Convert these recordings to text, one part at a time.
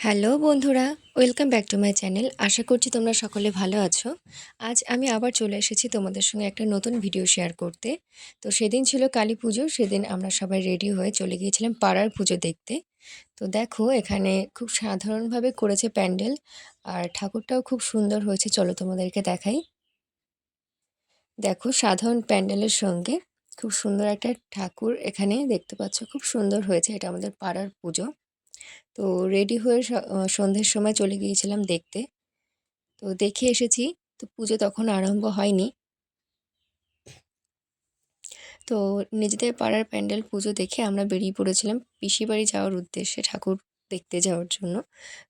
Hello বন্ধুরা, welcome back to my channel. আশা করছি তোমরা সকলে ভালো আছো। আজ আমি আবার চলে এসেছি তোমাদের সঙ্গে একটা নতুন ভিডিও শেয়ার করতে। তো সেদিন ছিল কালী পুজো, সেদিন আমরা সবাই রেডি হয়ে চলে গিয়েছিলাম পাড়ার পুজো দেখতে। তো দেখো এখানে খুব সাধারণভাবে করেছে প্যান্ডেল, আর ঠাকুরটাও খুব সুন্দর হয়েছে। চলো তোমাদেরকে দেখাই। দেখো সাধারণ প্যান্ডেলের সঙ্গে খুব সুন্দর একটা ঠাকুর এখানে দেখতে পাচ্ছ, খুব সুন্দর হয়েছে। এটা আমাদের পাড়ার পুজো। তো রেডি হয়ে সন্ধ্যের সময় চলে গিয়েছিলাম দেখতে। তো দেখে এসেছি। তো পুজো তখন আরম্ভ হয়নি। তো নিজেদের পাড়ার প্যান্ডেল পুজো দেখে আমরা বেরিয়ে পড়েছিলাম পিসি বাড়ি যাওয়ার উদ্দেশ্যে, ঠাকুর দেখতে যাওয়ার জন্য।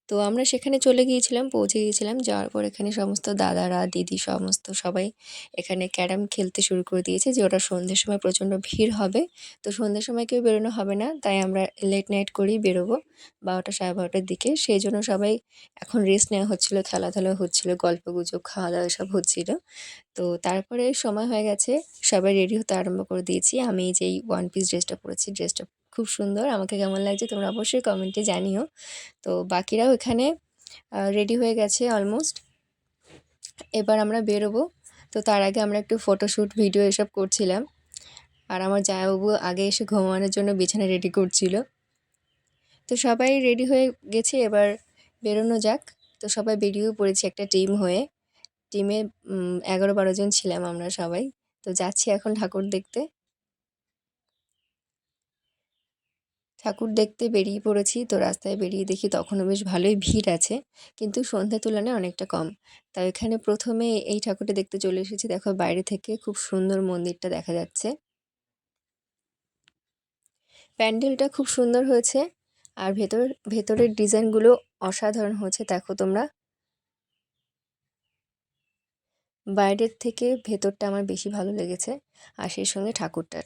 তো আমরা সেখানে চলে গিয়েছিলাম, পৌঁছে গিয়েছিলাম। যাওয়ার পর এখানে সমস্ত দাদারা দিদি সমস্ত সবাই এখানে ক্যারাম খেলতে শুরু করে দিয়েছে, যে ওরা সন্ধ্যের সময় প্রচণ্ড ভিড় হবে। তো সন্ধ্যের সময় কেউ বেরোনো হবে না, তাই আমরা লেট নাইট করেই বেরোবো, 12টা 12:30টার দিকে। সেই জন্য সবাই এখন রেস্ট নেওয়া হচ্ছিলো, খেলাধুলা হচ্ছিলো, গল্পগুজব খাওয়া দাওয়া এসব হচ্ছিলো। তো তারপরে সময় হয়ে গেছে, সবাই রেডি হতে আরম্ভ করে দিয়েছি। আমি যেই ওয়ান পিস ড্রেসটা পরেছি, ড্রেসটা খুব সুন্দর। আমাকে কেমন লাগছে তোমরা অবশ্যই কমেন্টে জানিও। তো বাকিরাও এখানে রেডি হয়ে গেছে অলমোস্ট। এবার আমরা বেরোবো। তো তার আগে আমরা একটু ফটোশ্যুট ভিডিও এসব করছিলাম। আর আমার জামাইবাবু আগে এসে ঘুমানোর জন্য বিছানা রেডি করছিল। তো সবাই রেডি হয়ে গেছে, এবার বেরোনো যাক। তো সবাই বেরিয়েও পড়েছি একটা টিম হয়ে। টিমে 11-12 জন ছিলাম আমরা সবাই। তো যাচ্ছি এখন ঠাকুর দেখতে। ঠাকুর দেখতে বেরিয়ে পড়েছি। তো রাস্তায় বেরিয়ে দেখি তখনও বেশ ভালোই ভিড় আছে, কিন্তু সন্ধ্যার তুলনায় অনেকটা কম। তাই এখানে প্রথমে এই ঠাকুরটা দেখতে চলে এসেছি। দেখো বাইরে থেকে খুব সুন্দর মন্দিরটা দেখা যাচ্ছে। প্যান্ডেলটা খুব সুন্দর হয়েছে, আর ভেতরের ডিজাইনগুলো অসাধারণ হয়েছে। দেখো তোমরা, বাইরের থেকে ভেতরটা আমার বেশি ভালো লেগেছে। আর সেই সঙ্গে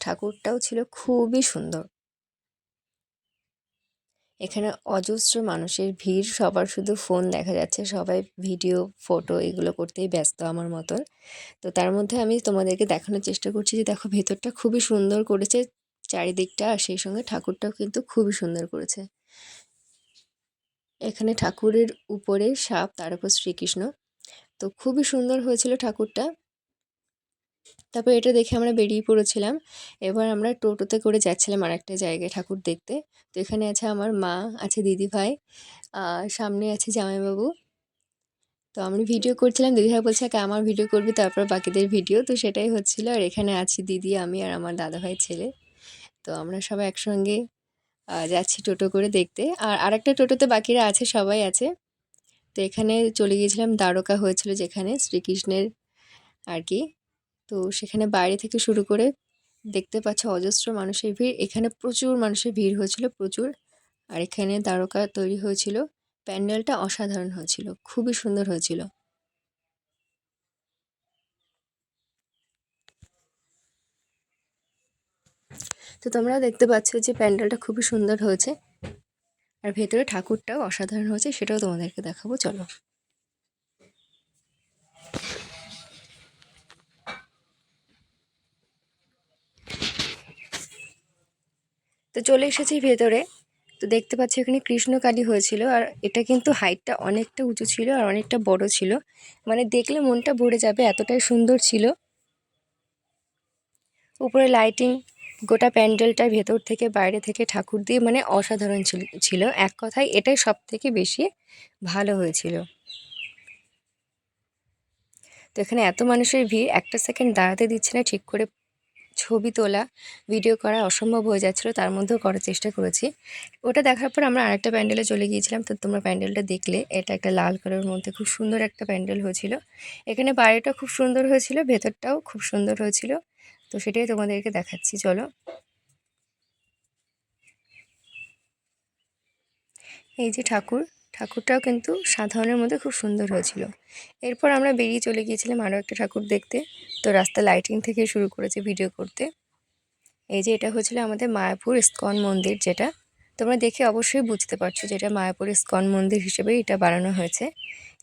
ঠাকুরটাও ছিল খুবই সুন্দর। এখানে অজস্র মানুষের ভিড়, সবার শুধু ফোন দেখা যাচ্ছে, সবাই ভিডিও ফটো এগুলো করতেই ব্যস্ত আমার মতন। তো তার মধ্যে আমি তোমাদেরকে দেখানোর চেষ্টা করছি যে দেখো ভেতরটা খুবই সুন্দর করেছে চারিদিকটা, আর সেই সঙ্গে ঠাকুরটাও কিন্তু খুবই সুন্দর করেছে। এখানে ঠাকুরের উপরে সাপ, তার উপর শ্রীকৃষ্ণ। তো খুবই সুন্দর হয়েছিল ঠাকুরটা। তারপর এটা দেখে আমরা বেরিয়ে পড়েছিলাম। এবার আমরা টোটোতে করে যাচ্ছিলাম আরেকটা জায়গায় ঠাকুর দেখতে। তো এখানে আছে আমার মা, আছে দিদিভাই, সামনে আছে জামাইবাবু। তো আমি ভিডিও করছিলাম, দিদিভাই বলছে আমার ভিডিও করবি, তারপর বাকিদের ভিডিও। তো সেটাই হচ্ছিল। আর এখানে আছি দিদি, আমি আর আমার দাদাভাই ছেলে। তো আমরা সবাই একসঙ্গে যাচ্ছি টোটো করে দেখতে। আর আরেকটা টোটোতে বাকিরা আছে, সবাই আছে। তো এখানে চলে গিয়েছিলাম, দ্বারকা হয়েছিল যেখানে শ্রীকৃষ্ণের আর কি। তো সেখানে বাইরে থেকে শুরু করে দেখতে পাচ্ছ অজস্র মানুষের ভিড়। এখানে প্রচুর মানুষের ভিড় হয়েছিল, প্রচুর। আর এখানে দ্বারকা তৈরি হয়েছিল। প্যান্ডেলটা অসাধারণ হয়েছিল, খুবই সুন্দর হয়েছিল। তো তোমরাও দেখতে পাচ্ছ যে প্যান্ডেলটা খুবই সুন্দর হয়েছে, আর ভেতরে ঠাকুরটাও অসাধারণ হয়েছে, সেটাও তোমাদেরকে দেখাবো, চলো। তো চলে এসেছি ভেতরে। তো দেখতে পাচ্ছি এখানে কৃষ্ণকালী হয়েছিল, আর এটা কিন্তু হাইটটা অনেকটা উঁচু ছিল আর অনেকটা বড় ছিল। মানে দেখলে মনটা ভরে যাবে, এতটাই সুন্দর ছিল। উপরে লাইটিং, গোটা প্যান্ডেলটার ভেতর থেকে বাইরে থেকে ঠাকুর দিয়ে মানে অসাধারণ ছিল। এক কথায় এটাই সব থেকে বেশি ভালো হয়েছিল। তো এখানে এত মানুষের ভিড়, একটা সেকেন্ড দাঁড়াতে দিচ্ছে না, ঠিক করে ছবি তোলা ভিডিও করা অসম্ভব হয়ে যাচ্ছিলো, তার মধ্যেও করার চেষ্টা করেছি। ওটা দেখার পর আমরা আরেকটা প্যান্ডেলে চলে গিয়েছিলাম। তো তোমরা প্যান্ডেলটা দেখলে, এটা একটা লাল কালারের মধ্যে খুব সুন্দর একটা প্যান্ডেল হয়েছিল। এখানে বাইরেটা খুব সুন্দর হয়েছিল, ভেতরটাও খুব সুন্দর হয়েছিল। তো সেটাই তোমাদেরকে দেখাচ্ছি, চলো। এই যে ঠাকুরটাও কিন্তু সাধারণের মধ্যে খুব সুন্দর হয়েছিল। এরপর আমরা বেরিয়ে চলে গিয়েছিলাম আরও একটা ঠাকুর দেখতে। তো রাস্তা লাইটিং থেকে শুরু করেছে ভিডিও করতে। এই যে এটা হচ্ছিল আমাদের মায়াপুর ইস্কন মন্দির, যেটা তোমরা দেখে অবশ্যই বুঝতে পারছো যেটা মায়াপুর ইস্কন মন্দির হিসেবে এটা বানানো হয়েছে।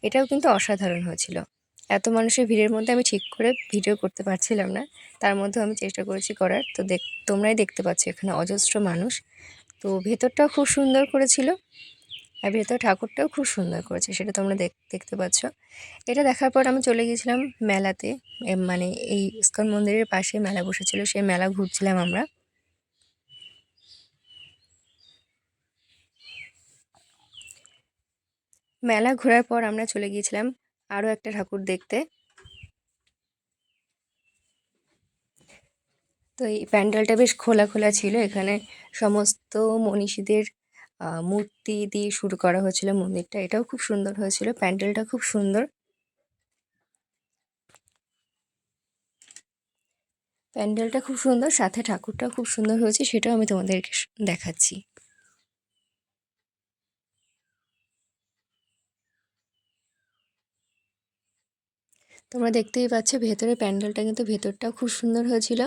এটাও কিন্তু অসাধারণ হয়েছিল। এত মানুষের ভিড়ের মধ্যে আমি ঠিক করে ভিডিও করতে পারছিলাম না, তার মধ্যে আমি চেষ্টা করেছি করার। তো তোমরাই দেখতে পাচ্ছ এখানে অজস্র মানুষ। তো ভেতরটাও খুব সুন্দর করেছিল। আর ভেতর ঠাকুরটাও খুব সুন্দর করেছে, সেটা তোমরা দেখতে পাচ্ছ। এটা দেখার পর আমি চলে গিয়েছিলাম মেলাতে, মানে এই ইস্কন মন্দিরের পাশে মেলা বসেছিল, সেই মেলা ঘুরছিলাম আমরা। মেলা ঘোরার পর আমরা চলে গিয়েছিলাম আরও একটা ঠাকুর দেখতে। তো এই প্যান্ডেলটা বেশ খোলা খোলা ছিল, এখানে সমস্ত মনীষীদের মূর্তি দিয়ে শুরু করা হয়েছিল মন্দিরটা। এটাও খুব সুন্দর হয়েছিল, প্যান্ডেলটা খুব সুন্দর। প্যান্ডেলটা খুব সুন্দর, সাথে ঠাকুরটাও খুব সুন্দর হয়েছে, সেটাও আমি তোমাদেরকে দেখাচ্ছি। তোমরা দেখতেই পাচ্ছ ভেতরে প্যান্ডেলটা, কিন্তু ভেতরটাও খুব সুন্দর হয়েছিল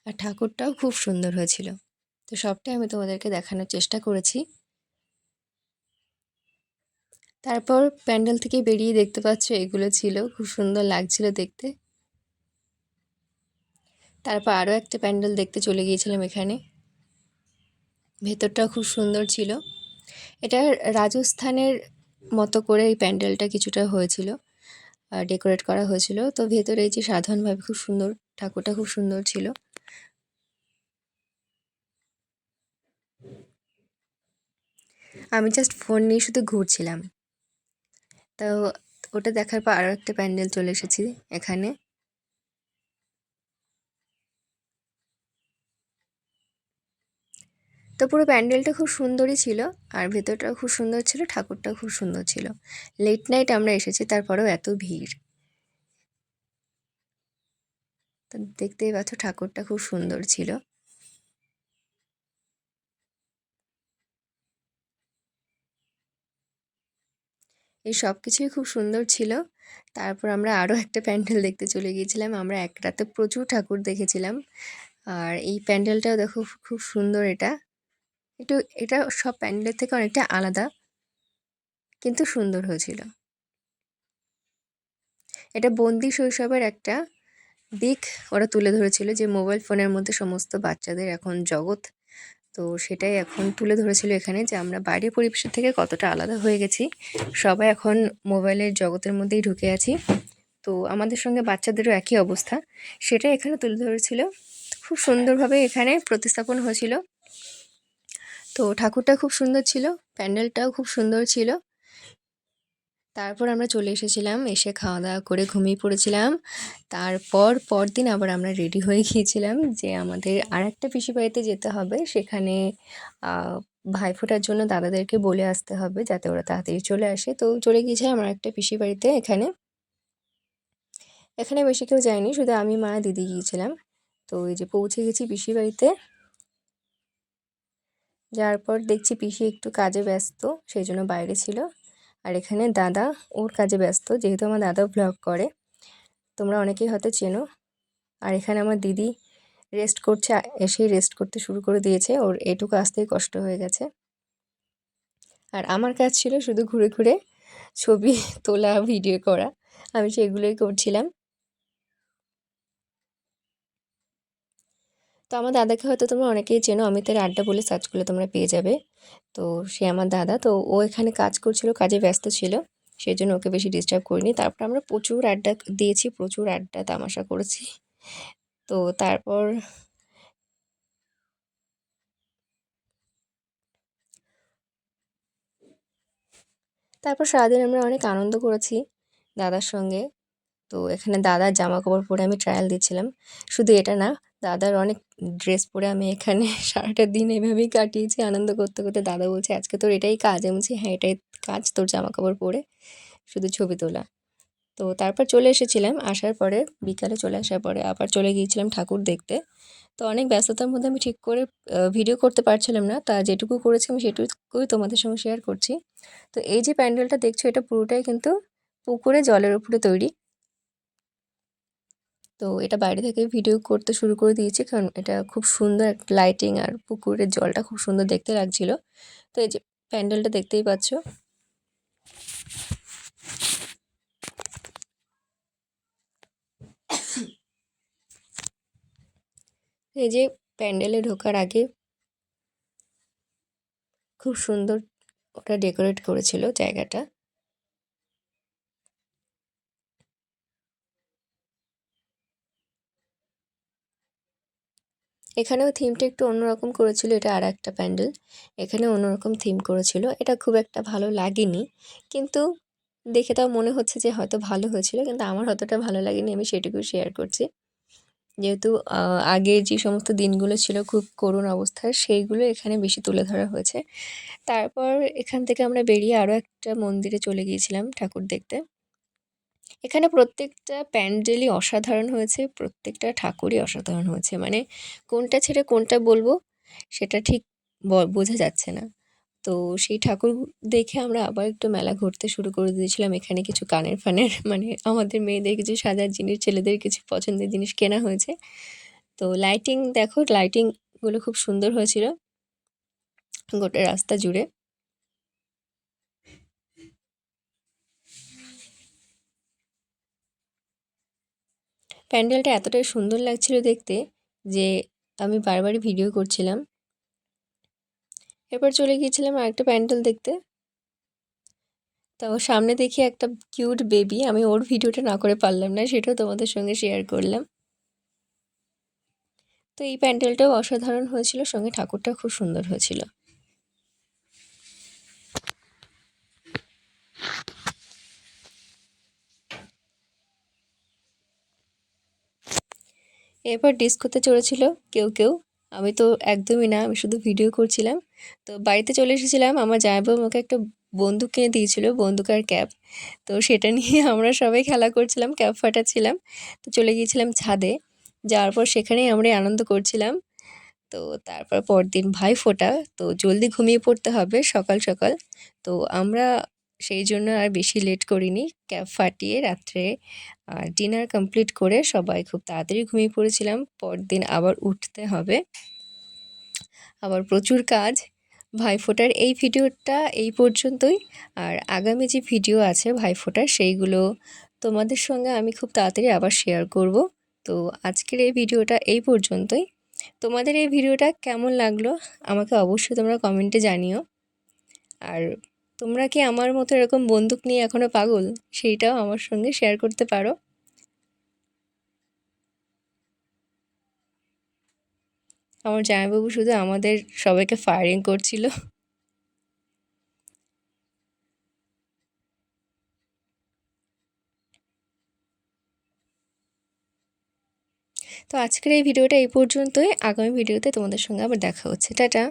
আর ঠাকুরটাও খুব সুন্দর হয়েছিল। তো সবটাই আমি তোমাদেরকে দেখানোর চেষ্টা করেছি। তারপর প্যান্ডেল থেকে বেরিয়ে দেখতে পাচ্ছ এগুলো ছিল, খুব সুন্দর লাগছিল দেখতে। তারপর আরও একটা প্যান্ডেল দেখতে চলে গিয়েছিলাম এখানে, ভেতরটাও খুব সুন্দর ছিল। এটা রাজস্থানের মতো করে এই প্যান্ডেলটা কিছুটা হয়েছিল, ডেকোরেট করা হয়েছিল। তো ভেতরে এই যে সাধারণভাবে খুব সুন্দর, ঠাকুরটা খুব সুন্দর ছিল। আমি জাস্ট ফোন নিয়ে শুধু ঘুরছিলাম। তো ওটা দেখার পর আরও একটা প্যান্ডেল চলে এসেছি এখানে। তো পুরো প্যান্ডেলটা খুব সুন্দরই ছিল আর ভেতরটাও খুব সুন্দর ছিল, ঠাকুরটাও খুব সুন্দর ছিল। লেট নাইট আমরা এসেছি, তারপরেও এত ভিড়। তো দেখতেই পাচ্ছ ঠাকুরটা খুব সুন্দর ছিল। এই সব কিছুই খুব সুন্দর ছিল। তারপর আমরা আরও একটা প্যান্ডেল দেখতে চলে গিয়েছিলাম। আমরা এক রাতে প্রচুর ঠাকুর দেখেছিলাম। আর এই প্যান্ডেলটাও দেখো খুব সুন্দর। এটা সব প্যান্ডেলের থেকে অনেকটা আলাদা, কিন্তু সুন্দর হয়েছিল। এটা বন্দি শৈশবের একটা দিক ওরা তুলে ধরেছিল, যে মোবাইল ফোনের মধ্যে সমস্ত বাচ্চাদের এখন জগৎ। তো সেটাই এখন তুলে ধরেছিল এখানে, যে আমরা বাইরের পরিবেশের থেকে কতটা আলাদা হয়ে গেছি, সবাই এখন মোবাইলের জগতের মধ্যেই ঢুকে আছি। তো আমাদের সঙ্গে বাচ্চাদেরও একই অবস্থা, সেটা এখানে তুলে ধরেছিল। খুব সুন্দরভাবে এখানে প্রতিস্থাপন হয়েছিল। তো ঠাকুরটা খুব সুন্দর ছিল, প্যান্ডেলটাও খুব সুন্দর ছিল। তারপর আমরা চলে এসেছিলাম, এসে খাওয়া দাওয়া করে ঘুমিয়ে পড়েছিলাম। তারপর পরদিন আবার আমরা রেডি হয়ে গিয়েছিলাম যে আমাদের আর একটা পিসি বাড়িতে যেতে হবে, সেখানে ভাইফোঁটার জন্য দাদাদেরকে বলে আসতে হবে যাতে ওরা তাড়াতাড়ি চলে আসে। তো চলে গিয়েছিলাম আমার একটা পিসি বাড়িতে। এখানে এখানে বেশি কেউ যায়নি, শুধু আমি, মা, দিদি গিয়েছিলাম। তো এই যে পৌঁছে গেছি পিসি বাড়িতে। যাওয়ার পর দেখছি পিসি একটু কাজে ব্যস্ত, সেই জন্য বাইরে ছিল। আর এখানে দাদা ওর কাজে ব্যস্ত, যেহেতু আমার দাদা ব্লগ করে, তোমরা অনেকেই হয়তো চেনো। আর এখানে আমার দিদি রেস্ট করছে, এসেই রেস্ট করতে শুরু করে দিয়েছে, ওর এটুকু আসতেই কষ্ট হয়ে গেছে। আর আমার কাজ ছিল শুধু ঘুরে ঘুরে ছবি তোলা, ভিডিও করা, আমি সেগুলোই করছিলাম। তো আমার দাদাকে হয়তো তোমরা অনেকেই চেনো, অমিতের আড্ডা বলে সার্চ করলে তোমরা পেয়ে যাবে। তো সে আমার দাদা, তো ও এখানে কাজ করছিল, কাজে ব্যস্ত ছিল, সেই জন্য ওকে বেশি ডিস্টার্ব করিনি। তারপর আমরা প্রচুর আড্ডা দিয়েছি, প্রচুর আড্ডা তামাশা করেছি। তো তারপর সারাদিন আমরা অনেক আনন্দ করেছি দাদার সঙ্গে। তো এখানে দাদার জামা কাপড় পরে আমি ট্রায়াল দিচ্ছিলাম। শুধু এটা না, দাদার অনেক ড্রেস পরে আমি এখানে সারাটা দিন এভাবেই কাটিয়েছি আনন্দ করতে করতে। দাদা বলছে আজকে তোর এটাই কাজ? আমি বলছি হ্যাঁ, এটাই কাজ, তোর জামা কাপড় পরে শুধু ছবি তোলা। তো তারপর চলে এসেছিলাম, আসার পরে বিকালে চলে আসার পরে আবার চলে গিয়েছিলাম ঠাকুর দেখতে। তো অনেক ব্যস্ততার মধ্যে আমি ঠিক করে ভিডিও করতে পারছিলাম না, তা যেটুকু করেছি আমি সেটুকুই তোমাদের সঙ্গে শেয়ার করছি। তো এই যে প্যান্ডেলটা দেখছো, এটা পুরোটাই কিন্তু পুকুরে জলের উপরে তৈরি। তো এটা বাইরে থেকে ভিডিও করতে শুরু করে দিয়েছি, কারণ এটা খুব সুন্দর একটা লাইটিং আর পুকুরের জলটা খুব সুন্দর দেখতে লাগছিল। তো এই যে প্যান্ডেলটা দেখতেই পাচ্ছ। এই যে প্যান্ডেলে ঢোকার আগে খুব সুন্দর ওটা ডেকোরেট করেছিল জায়গাটা। এখানেও থিমটা একটু অন্যরকম করেছিল, এটা আর একটা প্যান্ডেল। এখানে অন্যরকম থিম করেছিল, এটা খুব একটা ভালো লাগেনি, কিন্তু দেখে তাও মনে হচ্ছে যে হয়তো ভালো হয়েছিল, কিন্তু আমার অতটা ভালো লাগেনি, আমি সেটুকু শেয়ার করছি। যেহেতু আগের যে সমস্ত দিনগুলো ছিল খুব করুণ অবস্থার, সেইগুলো এখানে বেশি তুলে ধরা হয়েছে। তারপর এখান থেকে আমরা বেরিয়ে আরও একটা মন্দিরে চলে গিয়েছিলাম ঠাকুর দেখতে। এখানে প্রত্যেকটা প্যান্ডেলই অসাধারণ হয়েছে, প্রত্যেকটা ঠাকুরই অসাধারণ হয়েছে, মানে কোনটা ছেড়ে কোনটা বলবো সেটা ঠিক বোঝা যাচ্ছে না। তো সেই ঠাকুর দেখে আমরা আবার একটু মেলা ঘুরতে শুরু করে দিয়েছিলাম। এখানে কিছু কানের ফানের মানে আমাদের মেয়েদের কিছু সাজার জিনিস, ছেলেদের কিছু পছন্দের জিনিস কেনা হয়েছে। তো লাইটিং দেখো, লাইটিংগুলো খুব সুন্দর হয়েছিল গোটা রাস্তা জুড়ে। প্যান্ডেলটা এতটাই সুন্দর লাগছিল দেখতে যে আমি বারবারই ভিডিও করছিলাম। এরপর চলে গিয়েছিলাম আরেকটা প্যান্ডেল দেখতে। তো সামনে দেখি একটা কিউট বেবি, আমি ওর ভিডিওটা না করে পারলাম না, সেটাও তোমাদের সঙ্গে শেয়ার করলাম। তো এই প্যান্ডেলটাও অসাধারণ হয়েছিল, সঙ্গে ঠাকুরটা খুব সুন্দর হয়েছিল। এরপর ডিস্কোতে চড়েছিল কেউ কেউ, আমি তো একদমই না, আমি শুধু ভিডিও করছিলাম। তো বাড়িতে চলে এসেছিলাম, আমার জামাইবাবু আমাকে একটা বন্দুক কিনে দিয়েছিল, বন্দুক আর ক্যাপ। তো সেটা নিয়ে আমরা সবাই খেলা করছিলাম, ক্যাপ ফাটাচ্ছিলাম। তো চলে গিয়েছিলাম ছাদে, যাওয়ার পর সেখানেই আমরা আনন্দ করছিলাম। তো তারপর পরদিন ভাইফোঁটা, তো জলদি ঘুমিয়ে পড়তে হবে সকাল সকাল। তো আমরা সেই জন্য আর বেশি লেট করিনি, ক্যাব ফাটিয়ে রাত্রে ডিনার কমপ্লিট করে সবাই খুব তাড়াতাড়ি ঘুমিয়ে পড়েছিলাম। পরদিন আবার উঠতে হবে, আবার প্রচুর কাজ। ভাইফোঁটার এই ভিডিওটা এই পর্যন্তই, আর আগামী যে ভিডিও আছে ভাইফোঁটার সেইগুলো তোমাদের সঙ্গে আমি খুব তাড়াতাড়ি আবার শেয়ার করব। তো আজকের এই ভিডিওটা এই পর্যন্তই। তোমাদের এই ভিডিওটা কেমন লাগলো আমাকে অবশ্যই তোমরা কমেন্টে জানিও। আর তোমরা কি আমার মতো এরকম বন্দুক নিয়ে এখনও পাগল, সেইটাও আমার সঙ্গে শেয়ার করতে পারো। আমার জামাইবাবু শুধু আমাদের সবাইকে ফায়ারিং করছিল। তো আজকের এই ভিডিওটা এই পর্যন্তই, আগামী ভিডিওতে তোমাদের সঙ্গে আবার দেখা হচ্ছে, টাটা।